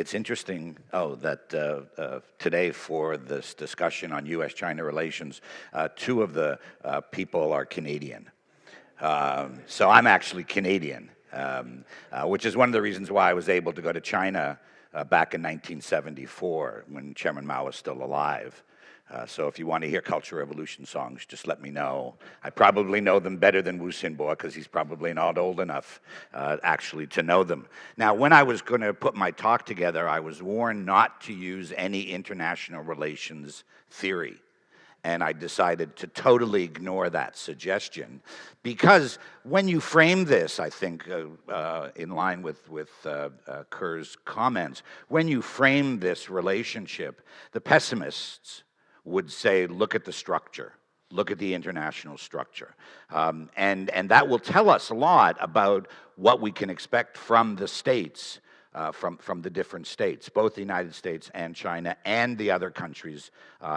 It's interesting, that today for this discussion on U.S. China relations, two of the people are Canadian. So I'm actually Canadian, which is one of the reasons why I was able to go to China back in 1974 when Chairman Mao was still alive. So if you want to hear Cultural Revolution songs, just let me know. I probably know them better than Wu Xinbo because he's probably not old enough actually to know them. Now, when I was going to put my talk together, I was warned not to use any international relations theory. And I decided to totally ignore that suggestion because when you frame this, I think, in line with Kerr's comments, when you frame this relationship, the pessimists would say, look at the structure, look at the international structure. And that will tell us a lot about what we can expect from the states, from the different states, both the United States and China and the other countries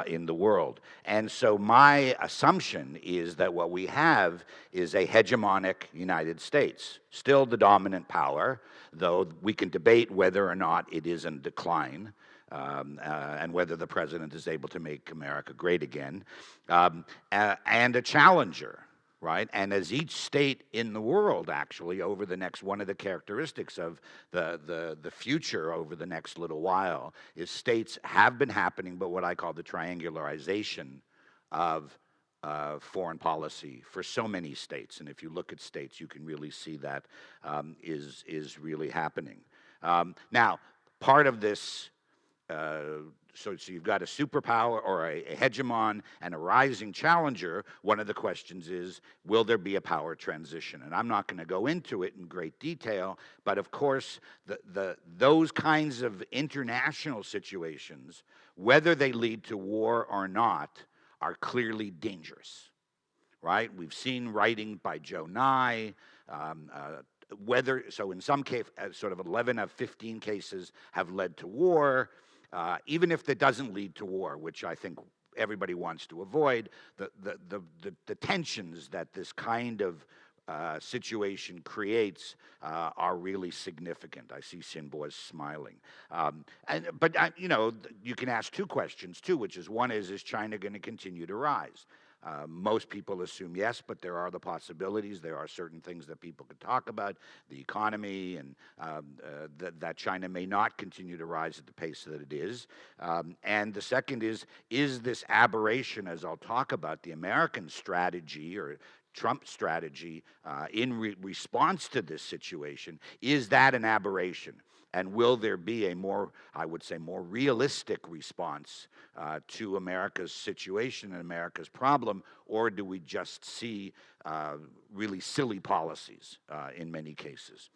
in the world. And so my assumption is that what we have is a hegemonic United States, still the dominant power, though we can debate whether or not it is in decline. And whether the president is able to make America great again, and a challenger, right? And as each state in the world, actually, over the next, one of the characteristics of the future over the next little while is states have been happening, but what I call the triangularization of foreign policy for so many states. And if you look at states, you can really see that is really happening. Now, part of this, so you've got a superpower or a hegemon and a rising challenger. One of the questions is, will there be a power transition? And I'm not going to go into it in great detail, but of course, those kinds of international situations, whether they lead to war or not, are clearly dangerous, right? We've seen writing by Joe Nye, so in some case, sort of 11 of 15 cases have led to war. Even if that doesn't lead to war, which I think everybody wants to avoid, the tensions that this kind of situation creates are really significant. I see Xinbo is smiling. But you can ask two questions too, which is one is China going to continue to rise? Most people assume yes, but there are the possibilities. There are certain things that people could talk about, the economy, and that China may not continue to rise at the pace that it is. And the second is this aberration, as I'll talk about, the American strategy or Trump strategy in response to this situation, is that an aberration? And will there be a more, I would say, more realistic response to America's situation and America's problem, or do we just see really silly policies in many cases?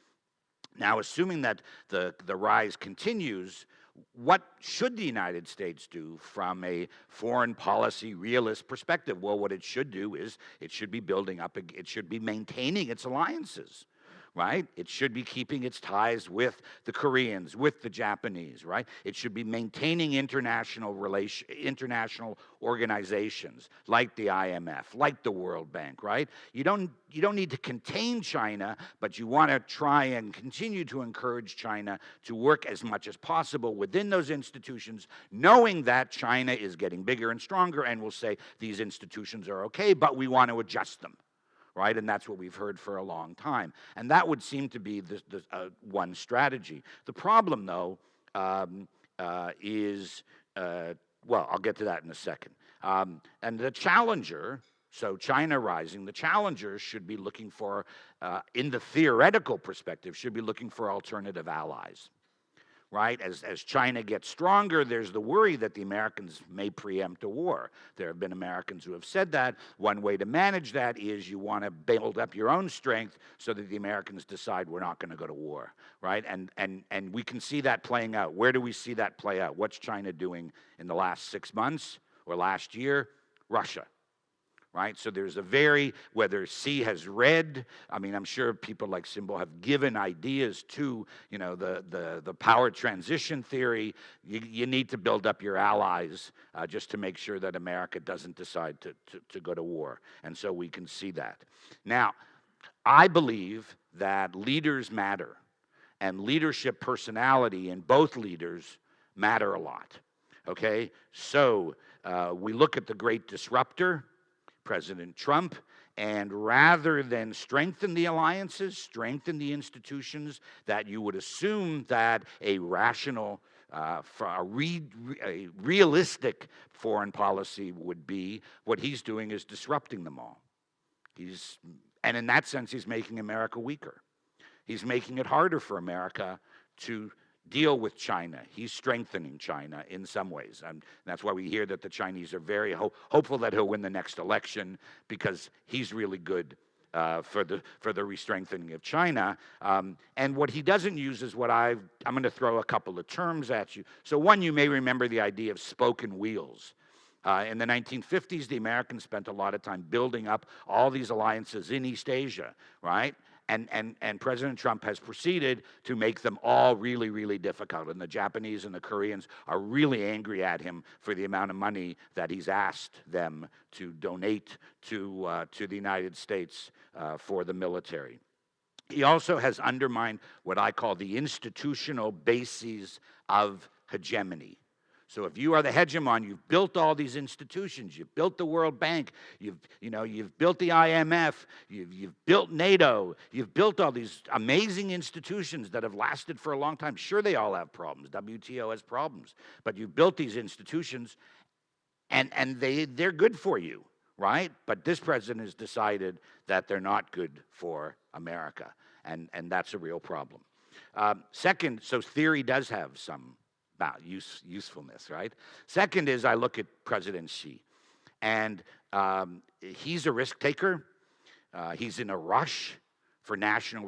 Now, assuming that the rise continues, what should the United States do from a foreign policy realist perspective? Well, what it should do is it should be building up, it should be maintaining its alliances, right? It should be keeping its ties with the Koreans, with the Japanese, right? It should be maintaining international organizations like the IMF, like the World Bank, right? You don't need to contain China, but you want to try and continue to encourage China to work as much as possible within those institutions, knowing that China is getting bigger and stronger and will say these institutions are okay, but we want to adjust them. Right, and that's what we've heard for a long time. And that would seem to be one strategy. The problem, though, is, well, I'll get to that in a second. And the challenger, so China rising, the challenger should be looking for, in the theoretical perspective, should be looking for alternative allies. Right? As China gets stronger, there's the worry that the Americans may preempt a war. There have been Americans who have said that. One way to manage that is you want to build up your own strength so that the Americans decide we're not going to go to war, right? And we can see that playing out. Where do we see that play out? What's China doing in the last 6 months or last year? Russia. Right? So there's whether C has read, I mean, I'm sure people like Xinbo have given ideas to, the power transition theory. You need to build up your allies just to make sure that America doesn't decide to go to war. And so we can see that. Now, I believe that leaders matter. And leadership personality in both leaders matter a lot, okay? So we look at the great disruptor, President Trump, and rather than strengthen the alliances, strengthen the institutions that you would assume that a rational, a realistic foreign policy would be, what he's doing is disrupting them all. And in that sense, he's making America weaker. He's making it harder for America to deal with China. He's strengthening China in some ways. And that's why we hear that the Chinese are very hopeful that he'll win the next election, because he's really good for the re-strengthening of China. And what he doesn't use is what I'm going to throw a couple of terms at you. So one, you may remember the idea of spoken wheels. In the 1950s, the Americans spent a lot of time building up all these alliances in East Asia, right? And President Trump has proceeded to make them all really, really difficult. And the Japanese and the Koreans are really angry at him for the amount of money that he's asked them to donate to the United States for the military. He also has undermined what I call the institutional bases of hegemony. So if you are the hegemon, you've built all these institutions. You've built the World Bank. You've built the IMF. You've built NATO. You've built all these amazing institutions that have lasted for a long time. Sure, they all have problems. WTO has problems, but you've built these institutions, and they're good for you, right? But this president has decided that they're not good for America, and that's a real problem. Second, so theory does have some usefulness, right? Second is I look at President Xi, and he's a risk taker. He's in a rush for national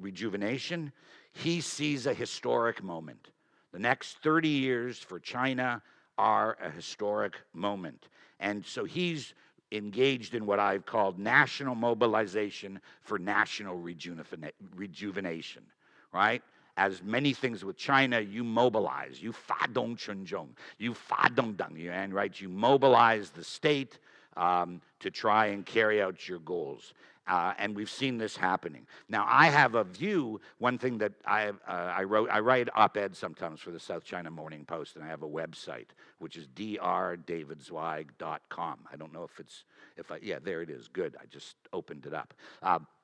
rejuvenation. He sees a historic moment. The next 30 years for China are a historic moment. And so he's engaged in what I've called national mobilization for national rejuvenation, right? As many things with China, you mobilize, you fadong chunzhong, you fadong dangyuan, right? You mobilize the state to try and carry out your goals. And we've seen this happening. Now, I have a view. One thing that I write op-eds sometimes for the South China Morning Post, and I have a website, which is drdavidzweig.com. I don't know yeah, there it is. Good. I just opened it up.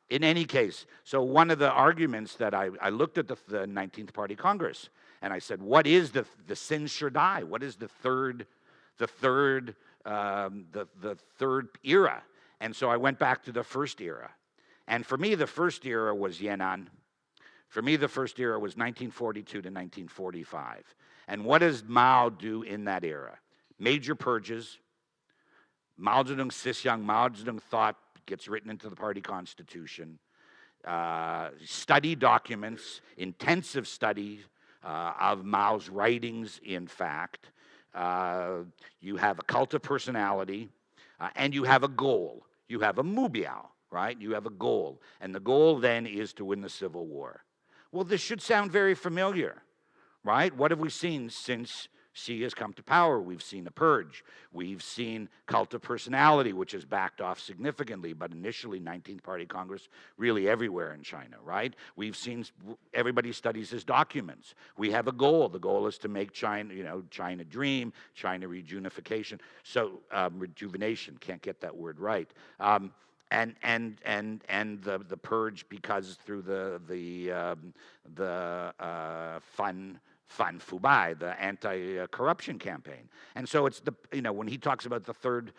In any case, so one of the arguments that I looked at the 19th Party Congress, and I said, what is the Sin Sherdai? What is the third era? And so I went back to the first era. And for me, the first era was Yan'an. For me, the first era was 1942 to 1945. And what does Mao do in that era? Major purges. Mao Zedong Sishyang, Mao Zedong thought gets written into the party constitution. Study documents, intensive study of Mao's writings, in fact. You have a cult of personality, and you have a goal. You have a mubiao, right? You have a goal. And the goal then is to win the Civil War. Well, this should sound very familiar, right? What have we seen since Xi has come to power? We've seen a purge. We've seen cult of personality, which has backed off significantly, but initially 19th Party Congress really everywhere in China, right? We've seen, everybody studies his documents. We have a goal. The goal is to make China, China dream, China rejuvenation. So rejuvenation, can't get that word right. And the purge, because through the Fan Fubai, the anti-corruption campaign. And so it's when he talks about the third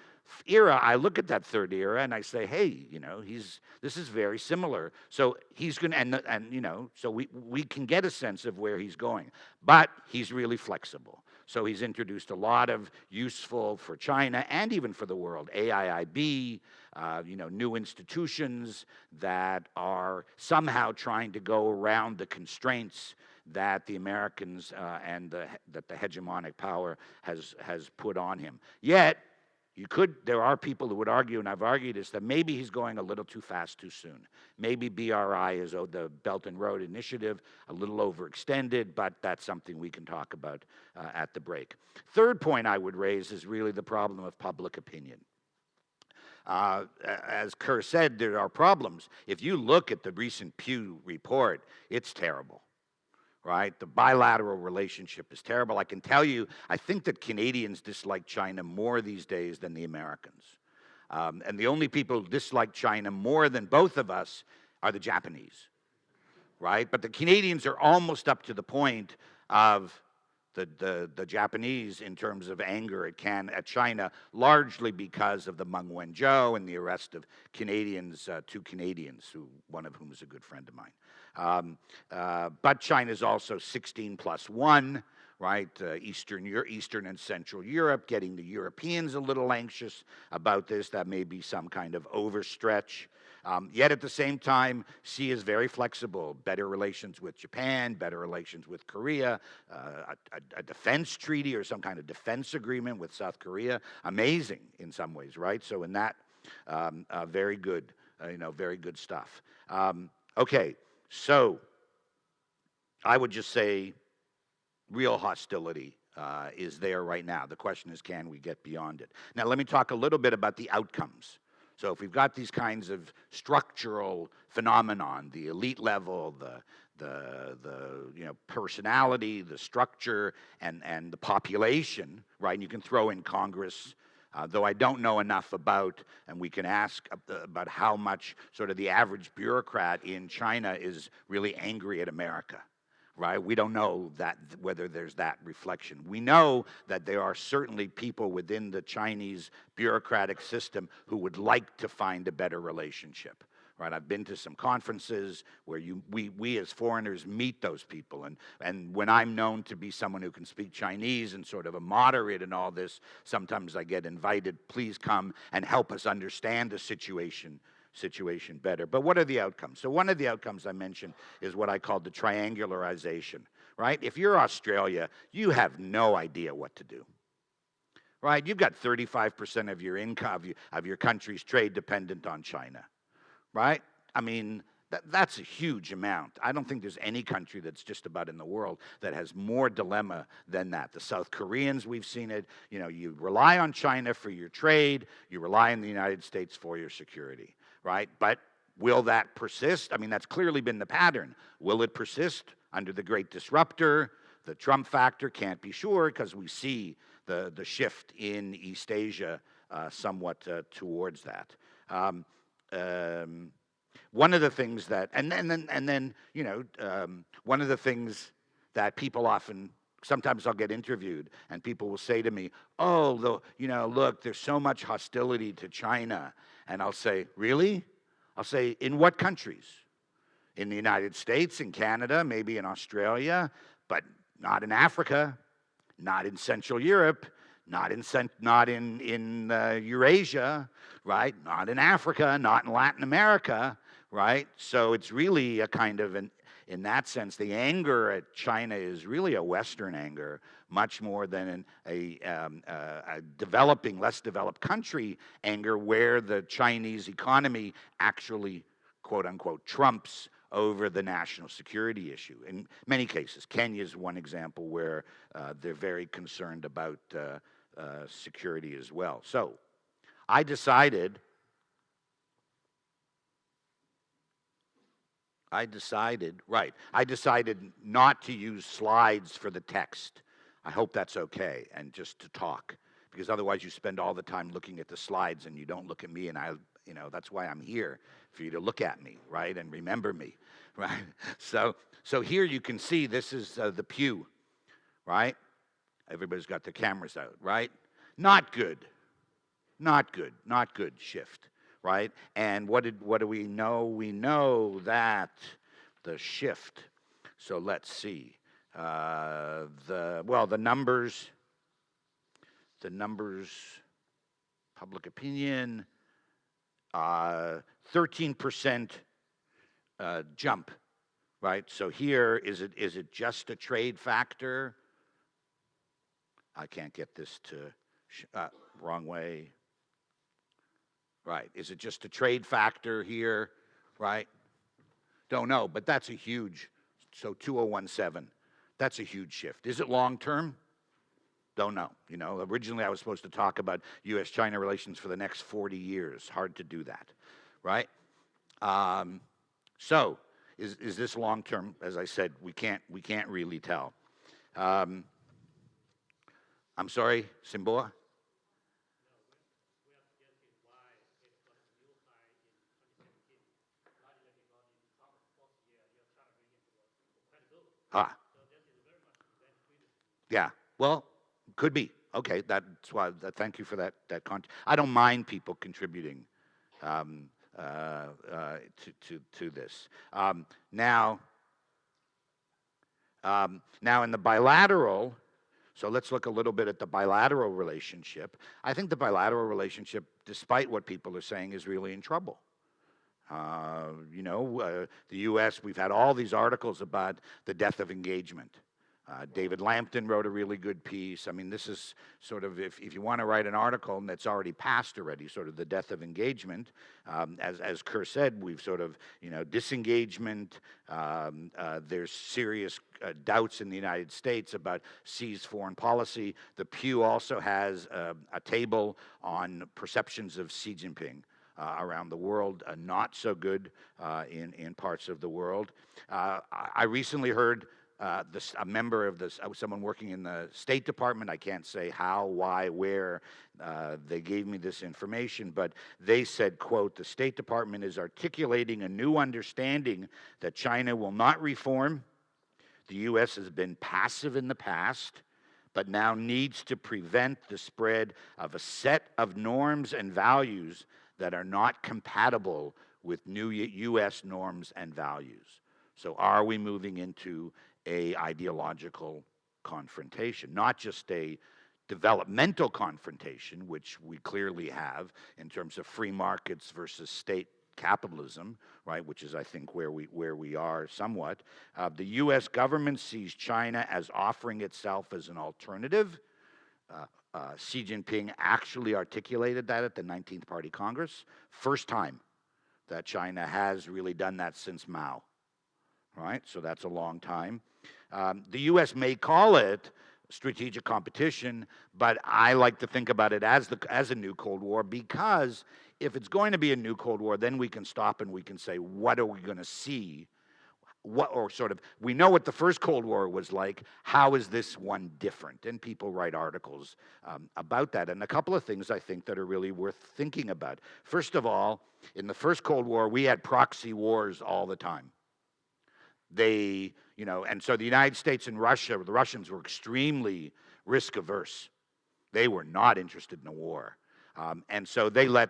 era, I look at that third era and I say, hey, this is very similar. So he's going to, so we can get a sense of where he's going, but he's really flexible. So he's introduced a lot of useful for China and even for the world, AIIB, new institutions that are somehow trying to go around the constraints that the Americans and that the hegemonic power has put on him. Yet, there are people who would argue, and I've argued this, that maybe he's going a little too fast too soon. Maybe BRI is the Belt and Road Initiative, a little overextended, but that's something we can talk about at the break. Third point I would raise is really the problem of public opinion. As Kerr said, there are problems. If you look at the recent Pew report, it's terrible, right? The bilateral relationship is terrible. I can tell you, I think that Canadians dislike China more these days than the Americans. And the only people who dislike China more than both of us are the Japanese, right? But the Canadians are almost up to the point of the Japanese in terms of anger at China, largely because of the Meng Wanzhou and the arrest of Canadians, two Canadians, one of whom is a good friend of mine. But China's also 16+1, right? Eastern and Central Europe, getting the Europeans a little anxious about this. That may be some kind of overstretch. Yet at the same time, Xi is very flexible. Better relations with Japan, better relations with Korea, a defense treaty or some kind of defense agreement with South Korea. Amazing in some ways, right? So in that, very good, very good stuff. Okay, so I would just say real hostility is there right now. The question is, can we get beyond it? Now, let me talk a little bit about the outcomes. So if we've got these kinds of structural phenomenon, the elite level, the personality, the structure, and the population, right? And you can throw in Congress, though I don't know enough about, and we can ask about how much sort of the average bureaucrat in China is really angry at America. Right? We don't know that whether there's that reflection. We know that there are certainly people within the Chinese bureaucratic system who would like to find a better relationship. Right? I've been to some conferences where we as foreigners meet those people, and when I'm known to be someone who can speak Chinese and sort of a moderate in all this, sometimes I get invited, please come and help us understand the situation better. But what are the outcomes? So one of the outcomes I mentioned is what I call the triangularization, right? If you're Australia, you have no idea what to do, right? You've got 35% of your income, of your country's trade dependent on China, right? I mean, that's a huge amount. I don't think there's any country that's just about in the world that has more dilemma than that. The South Koreans, we've seen it. You rely on China for your trade. You rely on the United States for your security. Right? But will that persist? I mean, that's clearly been the pattern. Will it persist under the great disruptor? The Trump factor, can't be sure, because we see the shift in East Asia somewhat towards that. One of the things that, one of the things that people often, sometimes I'll get interviewed and people will say to me, oh, look, there's so much hostility to China. And I'll say, really? I'll say, in what countries? In the United States, in Canada, maybe in Australia, but not in Africa, not in Central Europe, not in Eurasia, right? Not in Africa, not in Latin America, right? So it's really a kind of in that sense, the anger at China is really a Western anger, much more than a developing, less developed country anger where the Chinese economy actually, quote unquote, trumps over the national security issue. In many cases, Kenya is one example where they're very concerned about security as well. So I decided not to use slides for the text. I hope that's okay, and just to talk, because otherwise you spend all the time looking at the slides and you don't look at me, and that's why I'm here, for you to look at me, right, and remember me, right? So here you can see this is the Pew, right? Everybody's got their cameras out, right? Not good shift. Right? And what do we know? We know that the shift. So let's see. The numbers, public opinion, 13% jump, right? So here, is it just a trade factor? I can't get this to, wrong way. Right. Is it just a trade factor here? Right. Don't know, but that's a huge, so 2017, that's a huge shift. Is it long term? Don't know. You know, originally I was supposed to talk about U.S. China relations for the next 40 years. Hard to do that, right? So, is this long term? As I said, we can't really tell. I'm sorry, Simboa? Ah, yeah. Well, could be. Okay, that's why. Thank you for that. I don't mind people contributing um, to this. Now in the bilateral. So let's look a little bit at the bilateral relationship. I think the bilateral relationship, despite what people are saying, is really in trouble. The U.S., we've had all these articles about the death of engagement. David Lampton wrote a really good piece. I mean, this is sort of, if you want to write an article and that's already passed already, sort of the death of engagement. As Kerr said, we've sort of, disengagement. There's serious doubts in the United States about Xi's foreign policy. The Pew also has a table on perceptions of Xi Jinping. Around the world, not so good in parts of the world. I recently heard a member of this, someone working in the State Department, I can't say how, why, where, they gave me this information, but they said, quote, the State Department is articulating a new understanding that China will not reform. The U.S. has been passive in the past, but now needs to prevent the spread of a set of norms and values that are not compatible with new U.S. norms and values. So are we moving into a ideological confrontation, not just a developmental confrontation, which we clearly have in terms of free markets versus state capitalism, right, which is, I think, where we are somewhat. The U.S. government sees China as offering itself as an alternative. Xi Jinping actually articulated that at the 19th Party Congress. First time that China has really done that since Mao, right? So that's a long time. The U.S. may call it strategic competition, but I like to think about it as a new Cold War, because if it's going to be a new Cold War, then we can stop and we can say, what are we going to see? We know what the first Cold War was like. How is this one different? And people write articles about that. And a couple of things I think that are really worth thinking about. First of all, in the first Cold War, we had proxy wars all the time. And so the United States and Russia, the Russians were extremely risk averse. They were not interested in a war. And so they let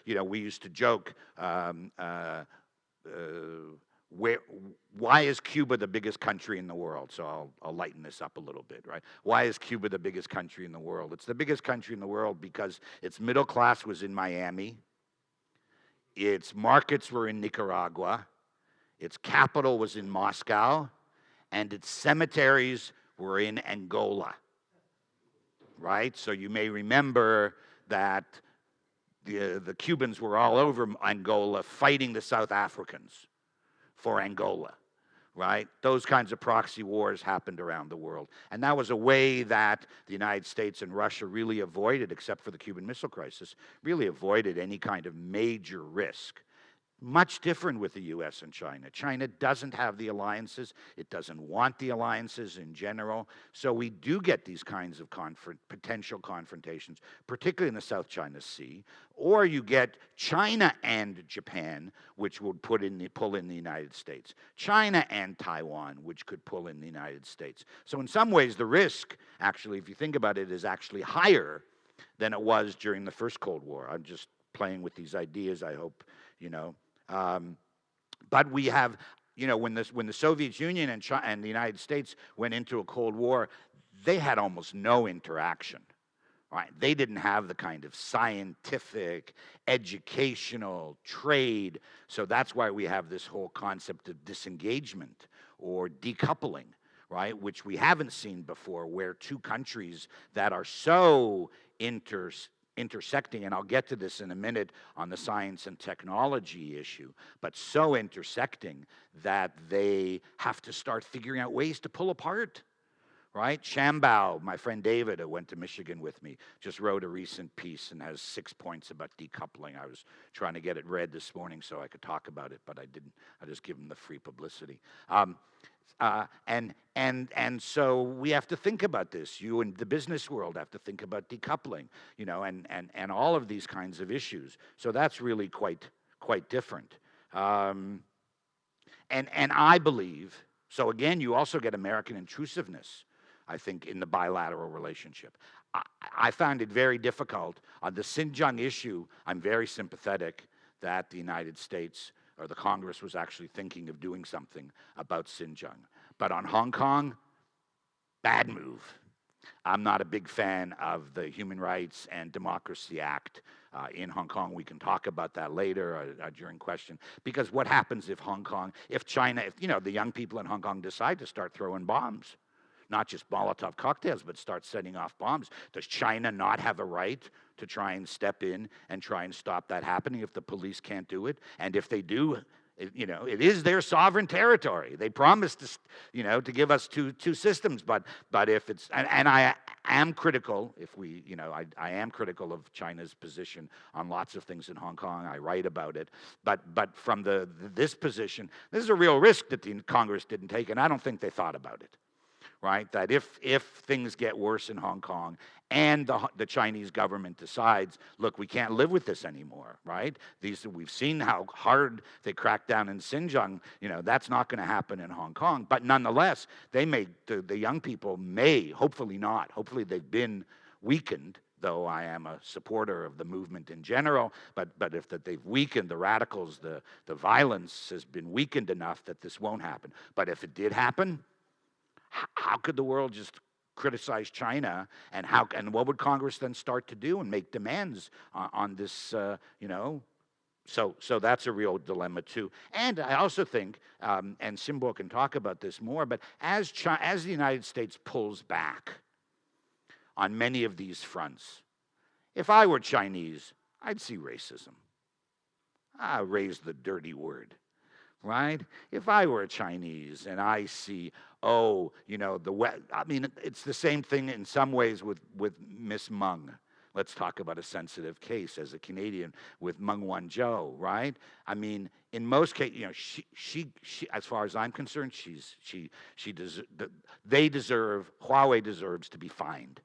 we used to joke, why is Cuba the biggest country in the world? So I'll lighten this up a little bit, right? Why is Cuba the biggest country in the world? It's the biggest country in the world because its middle class was in Miami, its markets were in Nicaragua, its capital was in Moscow, and its cemeteries were in Angola, right? So you may remember that the Cubans were all over Angola fighting the South Africans for Angola, right? Those kinds of proxy wars happened around the world. And that was a way that the United States and Russia really avoided, except for the Cuban Missile Crisis, really avoided any kind of major risk. Much different with the U.S. and China. China doesn't have the alliances. It doesn't want the alliances in general. So we do get these kinds of potential confrontations, particularly in the South China Sea. Or you get China and Japan, which would pull in the United States. China and Taiwan, which could pull in the United States. So in some ways, the risk, actually, if you think about it, is actually higher than it was during the first Cold War. I'm just playing with these ideas, I hope, but we have, when the Soviet Union and the United States went into a Cold War, they had almost no interaction, right? They didn't have the kind of scientific, educational, trade. So that's why we have this whole concept of disengagement or decoupling, right? Which we haven't seen before, where two countries that are so intersecting, and I'll get to this in a minute on the science and technology issue, but so intersecting that they have to start figuring out ways to pull apart, right? Shambao, my friend David, who went to Michigan with me, just wrote a recent piece and has 6 points about decoupling. I was trying to get it read this morning so I could talk about it, but I didn't. I just give him the free publicity. And so we have to think about this. You and the business world have to think about decoupling, you know, and all of these kinds of issues. So that's really quite different. And I believe, so again, you also get American intrusiveness, I think, in the bilateral relationship. I found it very difficult. On the Xinjiang issue, I'm very sympathetic that the United States or the Congress was actually thinking of doing something about Xinjiang. But on Hong Kong, bad move. I'm not a big fan of the Human Rights and Democracy Act in Hong Kong. We can talk about that later during question. Because what happens if China, if you know, the young people in Hong Kong decide to start throwing bombs? Not just Molotov cocktails, but start setting off bombs. Does China not have a right to try and step in and try and stop that happening if the police can't do it? And if they do, you know, it is their sovereign territory. They promised to, you know, to give us two systems. But if it's, and I am critical, if we, you know, I am critical of China's position on lots of things in Hong Kong. I write about it. But from this position, this is a real risk that the Congress didn't take, and I don't think they thought about it. Right, that if things get worse in Hong Kong and the Chinese government decides, look, we can't live with this anymore, right? We've seen how hard they cracked down in Xinjiang. You know, that's not going to happen in Hong Kong. But nonetheless, they may, the young people may, hopefully not. Hopefully they've been weakened, though I am a supporter of the movement in general. But if that they've weakened, the radicals, the violence has been weakened enough that this won't happen. But if it did happen, how could the world just criticize China, and what would Congress then start to do and make demands on this? You know, so that's a real dilemma too. And I also think, and Simbo can talk about this more, but as the United States pulls back on many of these fronts, if I were Chinese, I'd see racism. Raise the dirty word. Right? If I were a Chinese and I see, oh, you know, I mean, it's the same thing in some ways with Miss Meng. Let's talk about a sensitive case as a Canadian with Meng Wanzhou, right? I mean, in most cases, you know, she as far as I'm concerned, Huawei deserves to be fined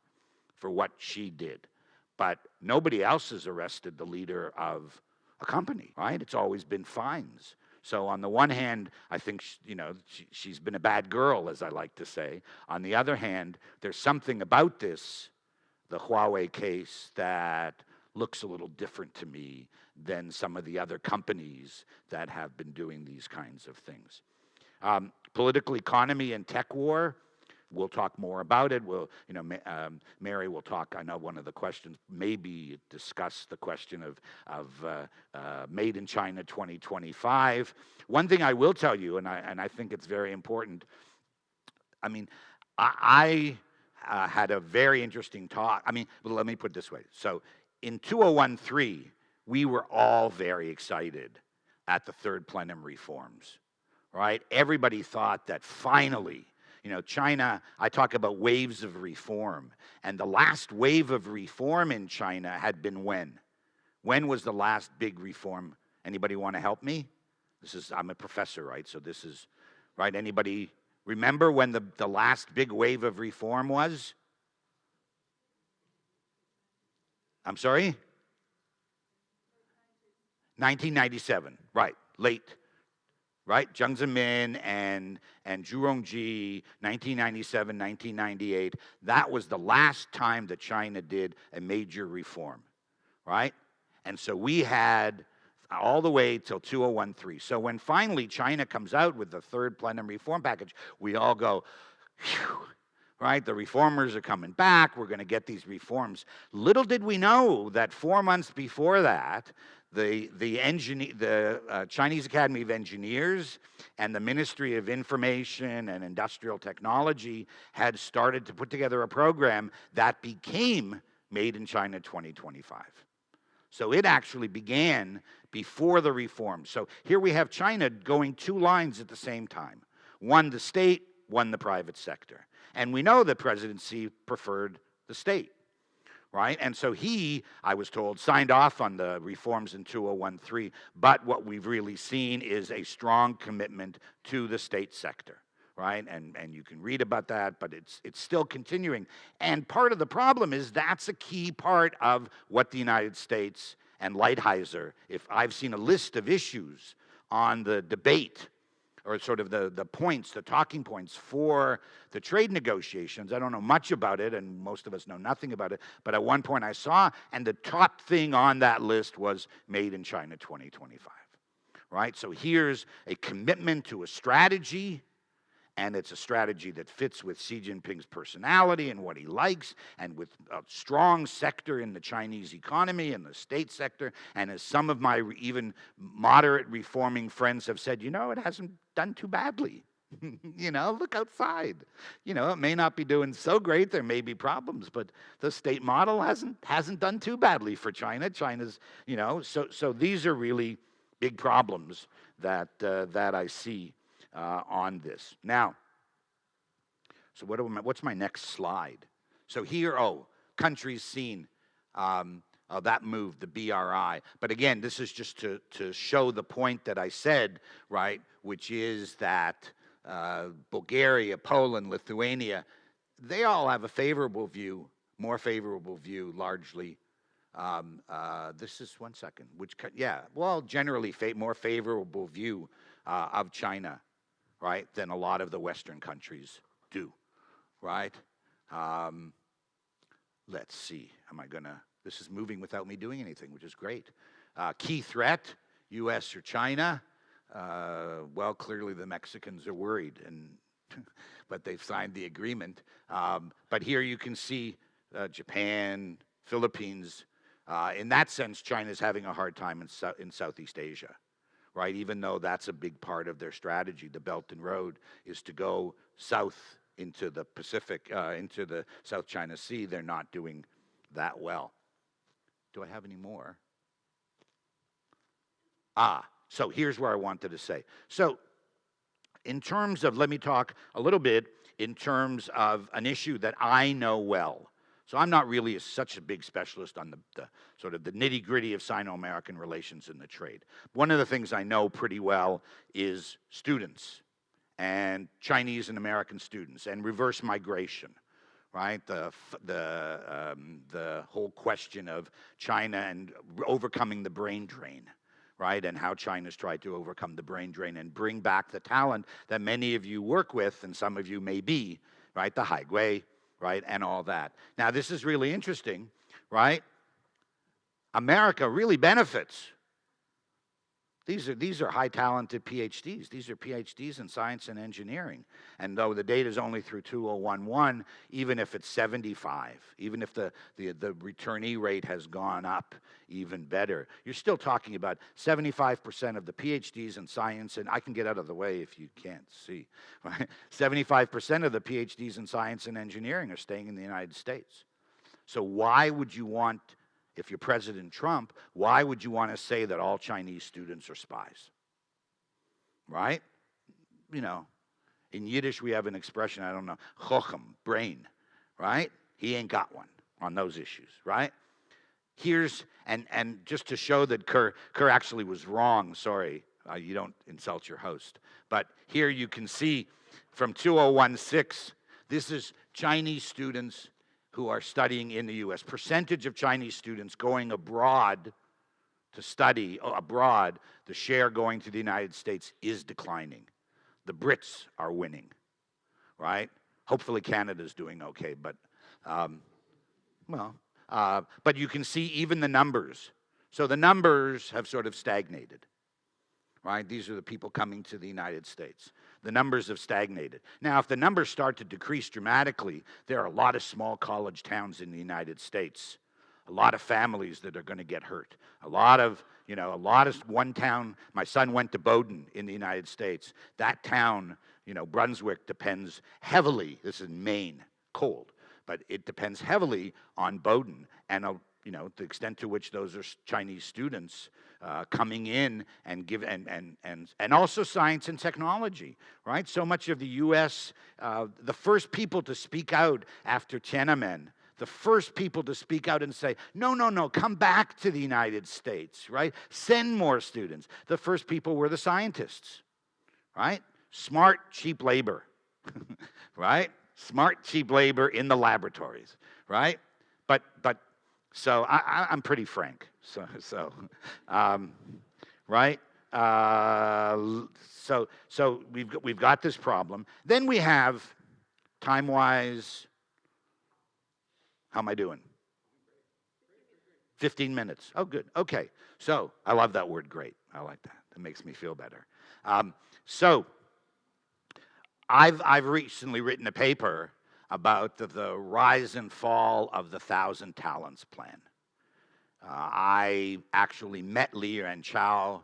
for what she did. But nobody else has arrested the leader of a company, right? It's always been fines. So on the one hand, I think, you know, she's been a bad girl, as I like to say. On the other hand, there's something about this, the Huawei case, that looks a little different to me than some of the other companies that have been doing these kinds of things. Political economy and tech war. We'll talk more about it. We'll, you know, Mary will talk. I know one of the questions maybe discuss the question of Made in China 2025. One thing I will tell you, and I think it's very important. I mean, I had a very interesting talk. I mean, let me put it this way. So in 2013, we were all very excited at the third plenum reforms, right? Everybody thought that finally, you know, China, I talk about waves of reform, and the last wave of reform in China had been when? When was the last big reform? Anybody want to help me? I'm a professor, right? So this is, right? Anybody remember when the last big wave of reform was? I'm sorry? 1997, right, late. Right, Jiang Zemin and Zhu Rongji, 1997, 1998. That was the last time that China did a major reform, right? And so we had all the way till 2013. So when finally China comes out with the third plenum reform package, we all go, phew, right? The reformers are coming back. We're going to get these reforms. Little did we know that 4 months before that, the Chinese Academy of Engineers and the Ministry of Information and Industrial Technology had started to put together a program that became Made in China 2025. So it actually began before the reform. So here we have China going two lines at the same time. One, the state won the private sector. And we know that President Xi preferred the state, right? And so he, I was told, signed off on the reforms in 2013, but what we've really seen is a strong commitment to the state sector, right? And you can read about that, but it's still continuing. And part of the problem is that's a key part of what the United States and Lighthizer, if I've seen a list of issues on the debate, or sort of the points, the talking points for the trade negotiations. I don't know much about it, and most of us know nothing about it, but at one point I saw, and the top thing on that list was Made in China 2025, right? So here's a commitment to a strategy, and it's a strategy that fits with Xi Jinping's personality and what he likes, and with a strong sector in the Chinese economy and the state sector. And as some of my even moderate reforming friends have said, you know, it hasn't done too badly. You know, look outside. You know, it may not be doing so great. There may be problems, but the state model hasn't done too badly for China. China's, you know, so these are really big problems that I see on this. Now, so what's my next slide? So here, countries seen that move, the BRI. But again, this is just to show the point that I said, right, which is that Bulgaria, Poland, Lithuania, they all have a favorable view, more favorable view, largely. This is one second. Generally more favorable view of China, right, than a lot of the Western countries do, right? Let's see, this is moving without me doing anything, which is great. Key threat, U.S. or China? Well, clearly the Mexicans are worried, but they've signed the agreement. But here you can see Japan, Philippines. In that sense, China's having a hard time in Southeast Asia, right? Even though that's a big part of their strategy, the Belt and Road is to go south into the Pacific, into the South China Sea. They're not doing that well. Do I have any more? So here's where I wanted to say. So in terms of, let me talk a little bit in terms of an issue that I know well. So I'm not really such a big specialist on the sort of the nitty-gritty of Sino-American relations and the trade. One of the things I know pretty well is students, and Chinese and American students, and reverse migration, right? The whole question of China and overcoming the brain drain, right? And how China's tried to overcome the brain drain and bring back the talent that many of you work with, and some of you may be, right? The Haigui, right, and all that. Now, this is really interesting, right? America really benefits. These are high-talented PhDs. These are PhDs in science and engineering. And though the data is only through 2011, even if it's 75, even if the returnee rate has gone up even better, you're still talking about 75% of the PhDs in science, and I can get out of the way if you can't see, right? 75% of the PhDs in science and engineering are staying in the United States. So why would you want, if you're President Trump, why would you want to say that all Chinese students are spies? Right? You know, in Yiddish we have an expression, I don't know, chochem, brain, right? He ain't got one on those issues, right? Here's, and just to show that Kerr actually was wrong, sorry, you don't insult your host, but here you can see from 2016, this is Chinese students who are studying in the U.S. Percentage of Chinese students going abroad to study abroad, the share going to the United States is declining. The Brits are winning, right? Hopefully Canada's doing okay, but, but you can see even the numbers. So the numbers have sort of stagnated, right? These are the people coming to the United States. The numbers have stagnated. Now, if the numbers start to decrease dramatically, there are a lot of small college towns in the United States, a lot of families that are going to get hurt. A lot of one town, my son went to Bowdoin in the United States. That town, Brunswick depends heavily, this is Maine, cold, but it depends heavily on Bowdoin. And, you know, the extent to which those are Chinese students coming in and and also science and technology, right? So much of the U.S., the first people to speak out after Tiananmen, the first people to speak out and say, no, no, no, come back to the United States, right? Send more students. The first people were the scientists, right? Smart, cheap labor, right? Smart, cheap labor in the laboratories, right? But so I'm pretty frank. Right? So we've got this problem. Then we have, time-wise, how am I doing? 15 minutes. Oh, good. Okay. So I love that word, great. I like that. That makes me feel better. So I've recently written a paper about the rise and fall of the 1,000 Talents Plan. I actually met Li Yuanchao,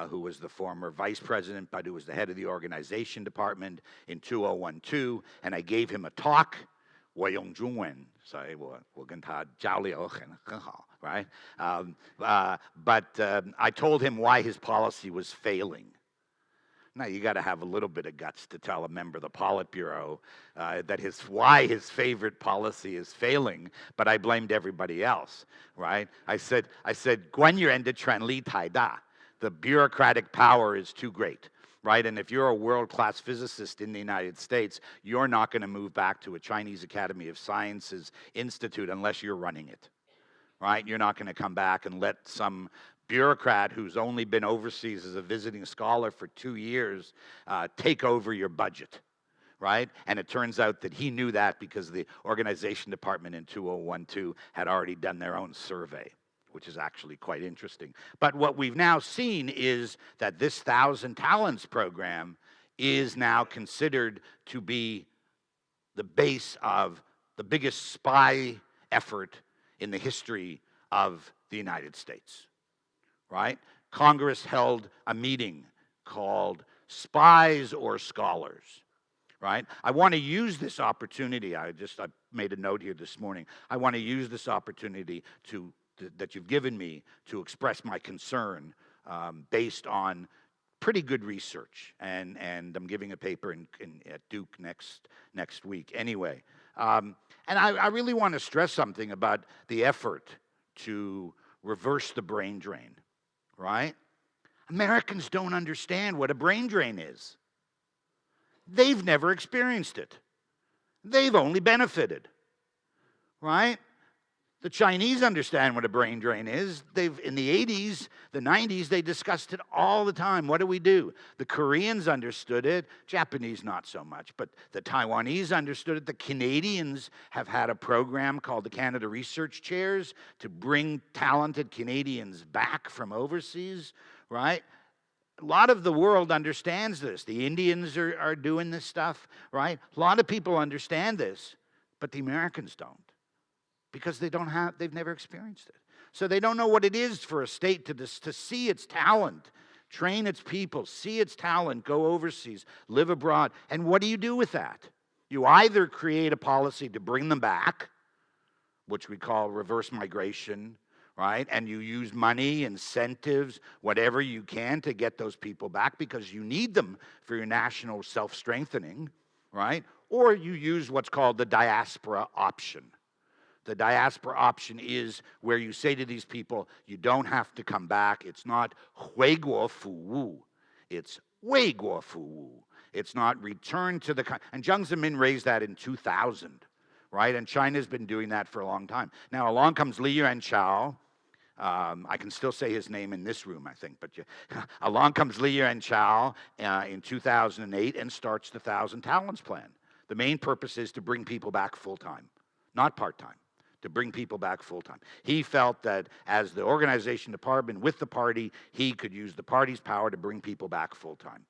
who was the former vice president, but who was the head of the organization department in 2012, and I gave him a talk. 我用中文，所以我跟他交流很好, right? But I told him why his policy was failing. Now, you got to have a little bit of guts to tell a member of the Politburo that why his favorite policy is failing, but I blamed everybody else, right? I said, 官员的权力太大, the bureaucratic power is too great, right? And if you're a world-class physicist in the United States, you're not going to move back to a Chinese Academy of Sciences institute unless you're running it, right? You're not going to come back and let some bureaucrat who's only been overseas as a visiting scholar for 2 years take over your budget, right? And it turns out that he knew that because the organization department in 2012 had already done their own survey, which is actually quite interesting. But what we've now seen is that this 1,000 Talents program is now considered to be the base of the biggest spy effort in the history of the United States. Right? Congress held a meeting called Spies or Scholars, right? I want to use this opportunity. I made a note here this morning. I want to use this opportunity that you've given me to express my concern based on pretty good research. And I'm giving a paper at Duke next week. Anyway, and I really want to stress something about the effort to reverse the brain drain. Right? Americans don't understand what a brain drain is. They've never experienced it. They've only benefited. Right? The Chinese understand what a brain drain is. In the 80s, the 90s, they discussed it all the time. What do? The Koreans understood it. Japanese, not so much. But the Taiwanese understood it. The Canadians have had a program called the Canada Research Chairs to bring talented Canadians back from overseas, right? A lot of the world understands this. The Indians are doing this stuff, right? A lot of people understand this, but the Americans don't. Because they've never experienced it. So they don't know what it is for a state to see its talent, train its people, see its talent, go overseas, live abroad. And what do you do with that? You either create a policy to bring them back, which we call reverse migration, right? And you use money, incentives, whatever you can to get those people back because you need them for your national self-strengthening, right? Or you use what's called the diaspora option. The diaspora option is where you say to these people, you don't have to come back. It's not 回国服务. It's 为国服务. It's not return to the country. And Jiang Zemin raised that in 2000, right? And China's been doing that for a long time. Now, along comes Li Yuanchao. I can still say his name in this room, I think. But along comes Li Yuanchao in 2008 and starts the 1,000 Talents Plan. The main purpose is to bring people back full-time, not part-time. To bring people back full-time. He felt that as the organization department with the party, he could use the party's power to bring people back full-time.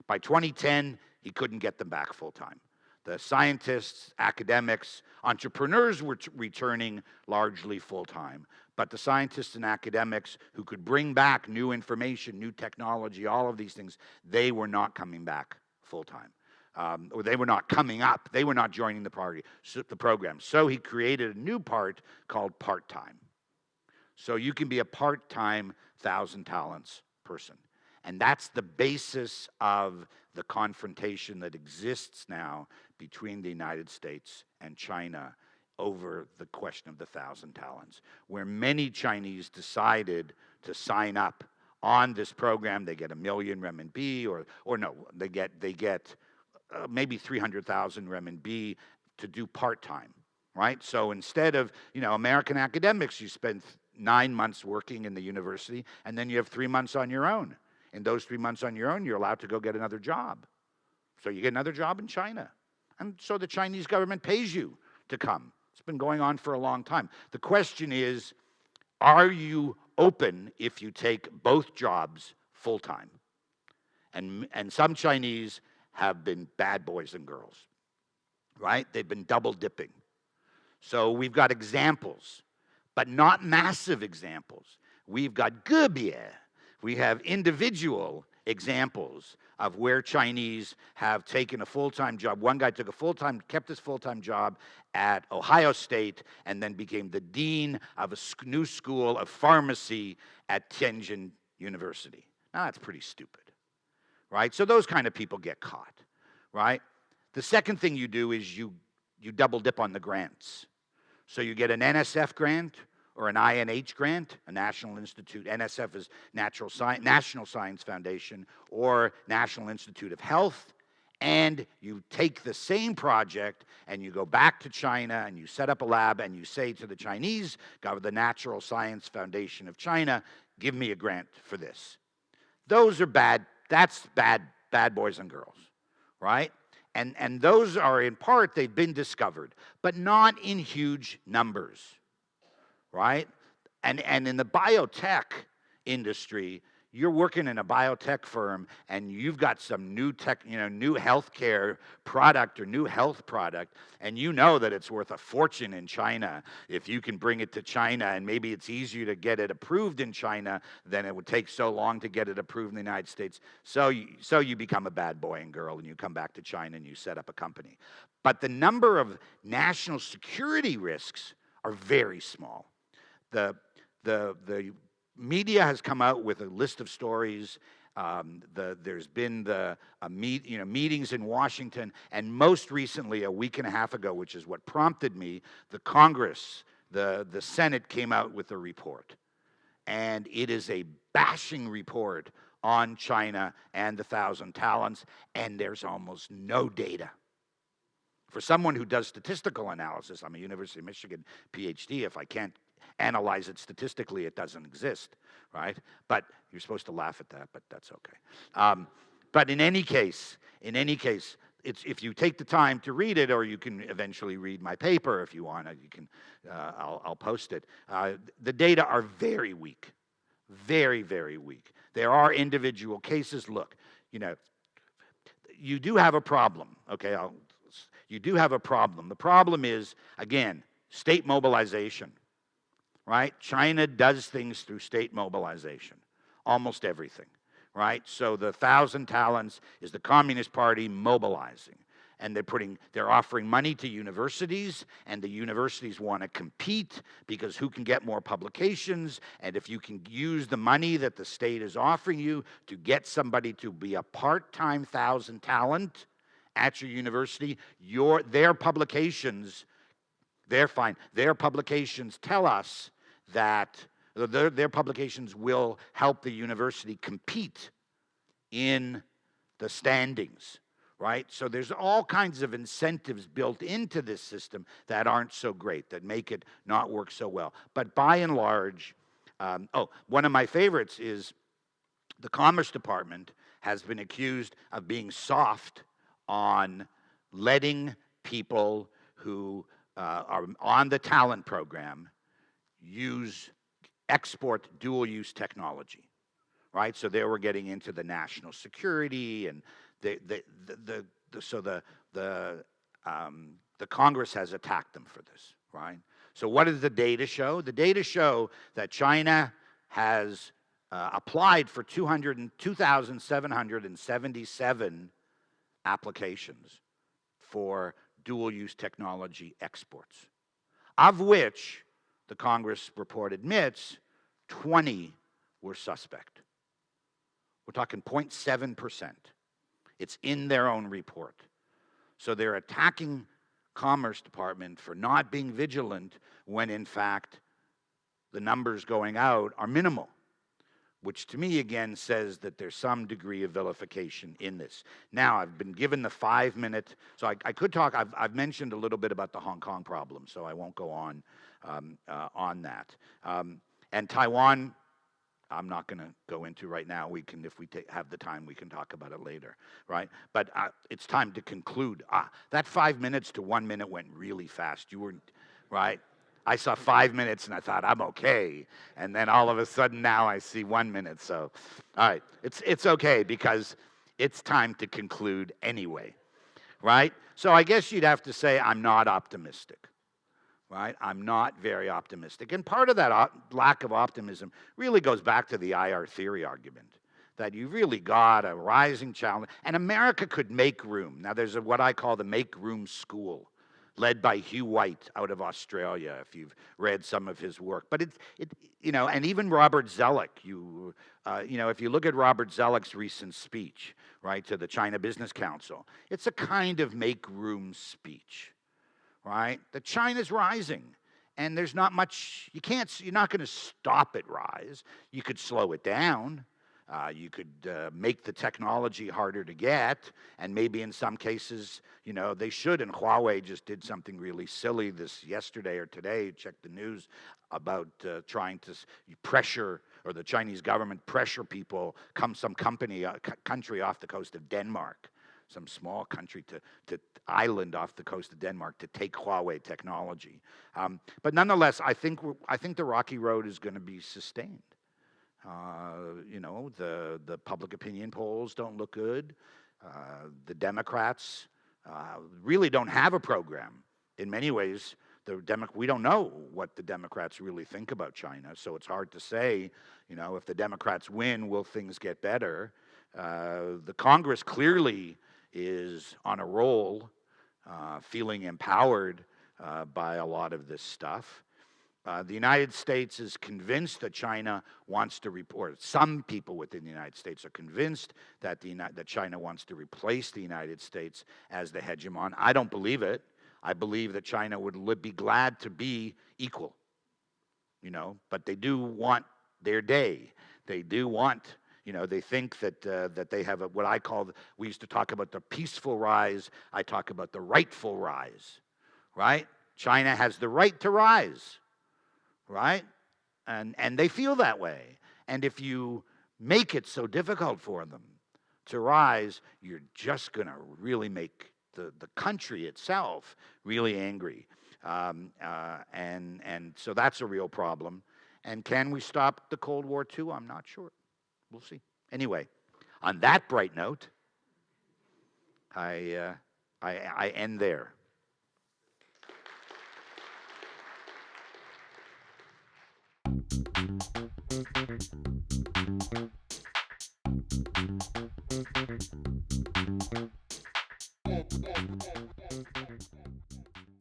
By 2010, he couldn't get them back full-time. The scientists, academics, entrepreneurs were returning largely full-time. But the scientists and academics who could bring back new information, new technology, all of these things, they were not coming back full-time. Or they were not coming up. They were not joining the program. So he created a new part called part-time. So you can be a part-time 1,000 talents person. And that's the basis of the confrontation that exists now between the United States and China over the question of the 1,000 talents, where many Chinese decided to sign up on this program. They get 1 million renminbi, or no, they get maybe 300,000 renminbi to do part-time, right? So instead of, American academics, you spend 9 months working in the university, and then you have 3 months on your own. In those 3 months on your own, you're allowed to go get another job. So you get another job in China. And so the Chinese government pays you to come. It's been going on for a long time. The question is, are you open if you take both jobs full-time? And some Chinese have been bad boys and girls, right? They've been double dipping. So we've got examples, but not massive examples. We've got gebier. We have individual examples of where Chinese have taken a full-time job. One guy took kept his full-time job at Ohio State and then became the dean of a new school of pharmacy at Tianjin University. Now that's pretty stupid, right? So those kind of people get caught, right? The second thing you do is you double dip on the grants. So you get an NSF grant or an INH grant, a National Institute. NSF is National Science Foundation, or National Institute of Health, and you take the same project and you go back to China and you set up a lab and you say to the Chinese government, the Natural Science Foundation of China, give me a grant for this. Those are bad, that's bad boys and girls, right? And those are, in part, they've been discovered, but not in huge numbers, right? And in the biotech industry, you're working in a biotech firm and you've got some new new healthcare product or new health product, and you know that it's worth a fortune in China if you can bring it to China, and maybe it's easier to get it approved in China than it would take so long to get it approved in the United States. So you become a bad boy and girl and you come back to China and you set up a company. But the number of national security risks are very small. The media has come out with a list of stories. There's been meetings in Washington, and most recently, a week and a half ago, which is what prompted me, the Congress, the Senate came out with a report. And it is a bashing report on China and the 1,000 talents, and there's almost no data. For someone who does statistical analysis, I'm a University of Michigan PhD, if I can't analyze it statistically, it doesn't exist, right? But you're supposed to laugh at that, but that's okay. But in any case, if you take the time to read it, or you can eventually read my paper if you want, you can. I'll post it. The data are very weak, very, very weak. There are individual cases. Look, you do have a problem. Okay, you do have a problem. The problem is, again, state mobilization. Right? China does things through state mobilization, almost everything, right? So the 1,000 talents is the Communist Party mobilizing, and they're offering money to universities, and the universities want to compete because who can get more publications, and if you can use the money that the state is offering you to get somebody to be a part-time 1,000 talent at your university, their publications, they're fine. Their publications tell us that their publications will help the university compete in the standings, right? So there's all kinds of incentives built into this system that aren't so great, that make it not work so well. But by and large, one of my favorites is the Commerce Department has been accused of being soft on letting people who are on the talent program export dual-use technology, right? So they were getting into the national security, and the Congress has attacked them for this, right? So what does the data show? The data show that China has applied for 2,777 applications for dual-use technology exports, of which the Congress report admits 20 were suspect. We're talking 0.7%. It's in their own report. So they're attacking Commerce Department for not being vigilant when, in fact, the numbers going out are minimal, which to me, again, says that there's some degree of vilification in this. Now, I've been given the 5-minute, so I could talk, I've mentioned a little bit about the Hong Kong problem, so I won't go on that. And Taiwan, I'm not going to go into right now. We can, if we have the time, we can talk about it later, right? But it's time to conclude. That 5 minutes to 1 minute went really fast. You weren't, right? I saw 5 minutes and I thought, I'm okay. And then all of a sudden now I see 1 minute. So, all right, it's okay because it's time to conclude anyway, right? So I guess you'd have to say I'm not optimistic. Right? I'm not very optimistic. And part of that lack of optimism really goes back to the IR theory argument, that you really got a rising challenge. And America could make room. Now, there's what I call the Make Room School, led by Hugh White out of Australia, if you've read some of his work. But and even Robert Zoellick, if you look at Robert Zoellick's recent speech, right, to the China Business Council, it's a kind of make room speech. Right? The China's rising, and there's not much, you're not going to stop it rise. You could slow it down. You could make the technology harder to get, and maybe in some cases, they should. And Huawei just did something really silly this yesterday or today, check the news, about trying to pressure, or the Chinese government pressure people, some country off the coast of Denmark, some small country to island off the coast of Denmark, to take Huawei technology. But nonetheless, I think the rocky road is going to be sustained. The public opinion polls don't look good. The Democrats really don't have a program. In many ways, we don't know what the Democrats really think about China, so it's hard to say, if the Democrats win, will things get better? The Congress clearly is on a roll, feeling empowered by a lot of this stuff. The United States is convinced that China wants to, or some people within the United States are convinced that China wants to replace the United States as the hegemon. I don't believe it. I believe that China would be glad to be equal, but they do want their day. They do want, they think that they have what I call, we used to talk about the peaceful rise. I talk about the rightful rise, right? China has the right to rise, right? And they feel that way. And if you make it so difficult for them to rise, you're just going to really make the country itself really angry. And so that's a real problem. And can we stop the Cold War too? I'm not sure. We'll see. Anyway, on that bright note, I end there.